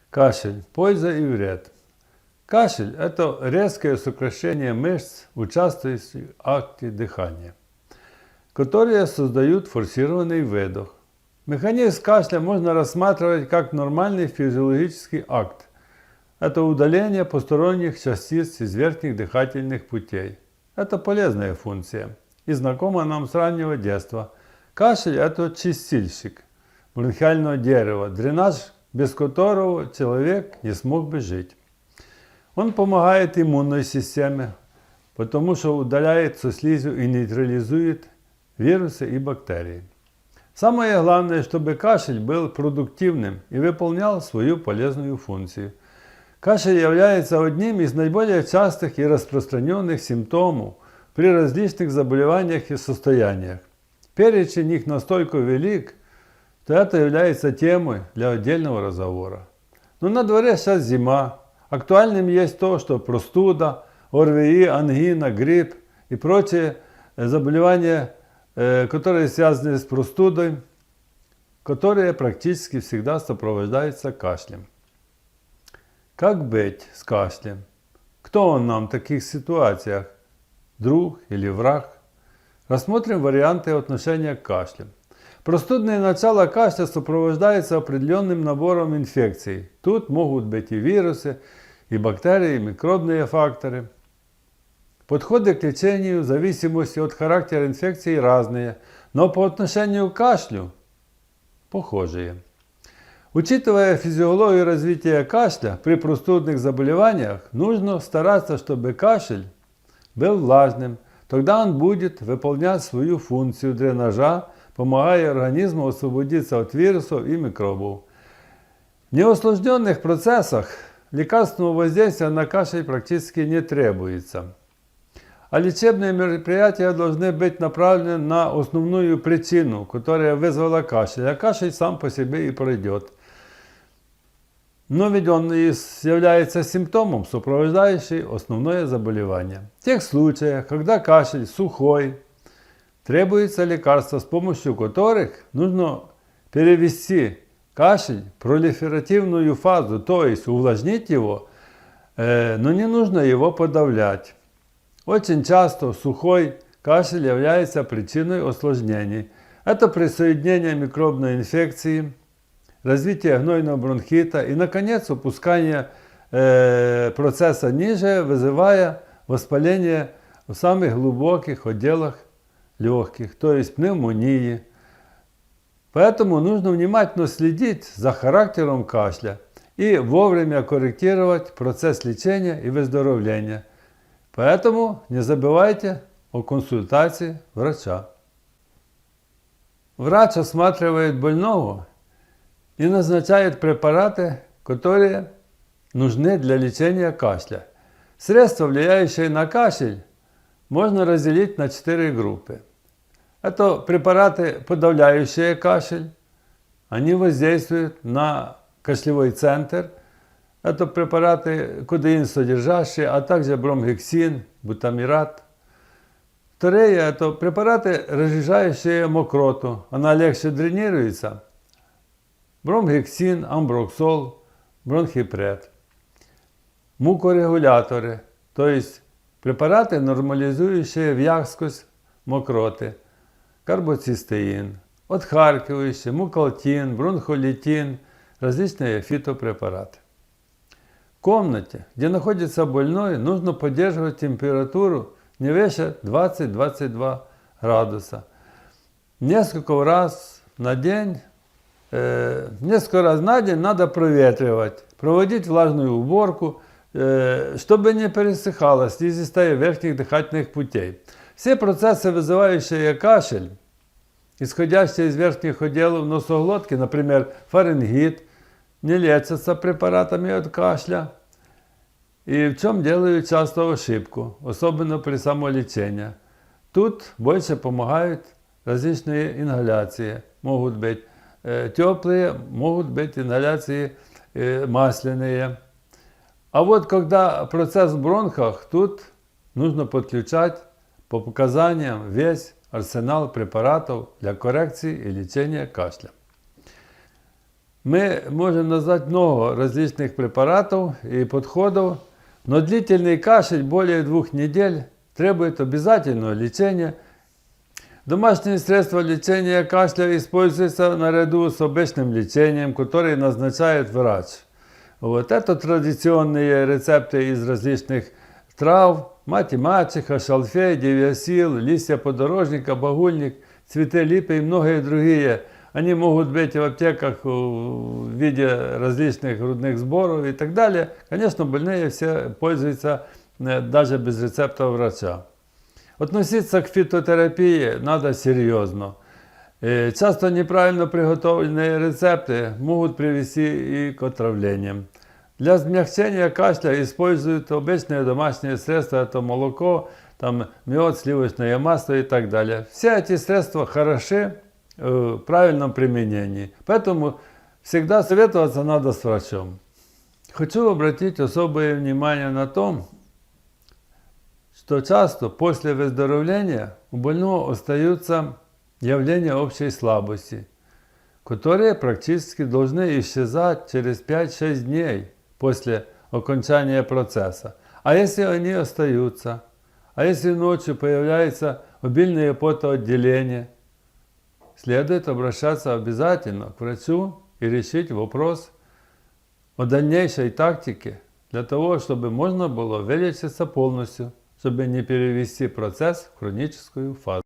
Кашель. Польза и вред. Кашель – это резкое сокращение мышц, участвующих в акте дыхания, которые создают форсированный выдох. Механизм кашля можно рассматривать как нормальный физиологический акт. Это удаление посторонних частиц из верхних дыхательных путей. Это полезная функция и знакома нам с раннего детства. Кашель – это чистильщик бронхиального дерева, дренаж, без которого человек не смог бы жить. Он помогает иммунной системе, потому что удаляет со слизью и нейтрализует вирусы и бактерии. Самое главное, чтобы кашель был продуктивным и выполнял свою полезную функцию. Кашель является одним из наиболее частых и распространенных симптомов при различных заболеваниях и состояниях. Перечень их настолько велик, что это является темой для отдельного разговора. Но на дворе сейчас зима. Актуальным есть то, что простуда, ОРВИ, ангина, грипп и прочие заболевания, которые связаны с простудой, которые практически всегда сопровождаются кашлем. Как быть с кашлем? Кто он нам в таких ситуациях? Друг или враг? Рассмотрим варианты отношения к кашлю. Простудное начало кашля сопровождается определенным набором инфекций. Тут могут быть и вирусы, и бактерии, и микробные факторы. Подходы к лечению в зависимости от характера инфекции разные, но по отношению к кашлю похожие. Учитывая физиологию развития кашля, при простудных заболеваниях нужно стараться, чтобы кашель был влажным. Тогда он будет выполнять свою функцию дренажа, помогая организму освободиться от вирусов и микробов. В неусложненных процессах лекарственного воздействия на кашель практически не требуется. А лечебные мероприятия должны быть направлены на основную причину, которая вызвала кашель, а кашель сам по себе и пройдет. Но ведь он и является симптомом, сопровождающим основное заболевание. В тех случаях, когда кашель сухой, требуется лекарство, с помощью которых нужно перевести кашель в пролиферативную фазу, то есть увлажнить его, но не нужно его подавлять. Очень часто сухой кашель является причиной осложнений. Это присоединение микробной инфекции, развитие гнойного бронхита и, наконец, упускание процесса ниже, вызывая воспаление в самых глубоких отделах легких, то есть пневмонии. Поэтому нужно внимательно следить за характером кашля и вовремя корректировать процесс лечения и выздоровления. Поэтому не забывайте о консультации врача. Врач осматривает больного и назначает препараты, которые нужны для лечения кашля. Средства, влияющие на кашель, можно разделить на 4 группы. Это препараты, подавляющие кашель. Они воздействуют на кашлевой центр. Это препараты кодеин содержащие, а также бромгексин, бутамират. Вторые – это препараты, разжижающие мокроту. Она легче дренируется. Бромгексин, амброксол, бронхипред. Мукорегуляторы, то есть препараты, нормализующие вязкость мокроты. Карбоцистеин, отхаркивающий, мукалтин, бронхолитин, различные фитопрепараты. В комнате, где находится больной, нужно поддерживать температуру не выше 20-22 градуса. Несколько раз на день надо проветривать, проводить влажную уборку, чтобы не пересыхала слизистая верхних дыхательных путей. Все процессы, вызывающие кашель, исходящие из верхних отделов носоглотки, например, фарингит, не лечатся препаратами от кашля. И в чем делают часто ошибку, особенно при самолечении. Тут больше помогают различные ингаляции. Могут быть теплые, могут быть ингаляции масляные. А вот когда процесс в бронхах, тут нужно подключать по показаниям весь арсенал препаратов для коррекции и лечения кашля. Мы можем назвать много различных препаратов и подходов, но длительный кашель более 2 недель требует обязательного лечения. Домашние средства лечения кашля используются наряду с обычным лечением, которое назначает врач. Вот это традиционные рецепты из различных трав: мать и мачеха, шалфей, девиасил, листья подорожника, багульник, цветы липы и многие другие. Они могут быть в аптеках в виде различных грудных сборов и так далее. Конечно, больные все пользуются даже без рецепта врача. Относиться к фитотерапии надо серьезно. Часто неправильно приготовленные рецепты могут привести и к отравлениям. Для смягчения кашля используют обычные домашние средства, это молоко, там, мед, сливочное масло и так далее. Все эти средства хороши в правильном применении, поэтому всегда советоваться надо с врачом. Хочу обратить особое внимание на то, что часто после выздоровления у больного остаются явления общей слабости, которые практически должны исчезать через 5-6 дней после окончания процесса. А если они остаются? А если ночью появляются обильные потоотделения? Следует обращаться обязательно к врачу и решить вопрос о дальнейшей тактике для того, чтобы можно было вылечиться полностью, чтобы не перевести процесс в хроническую фазу.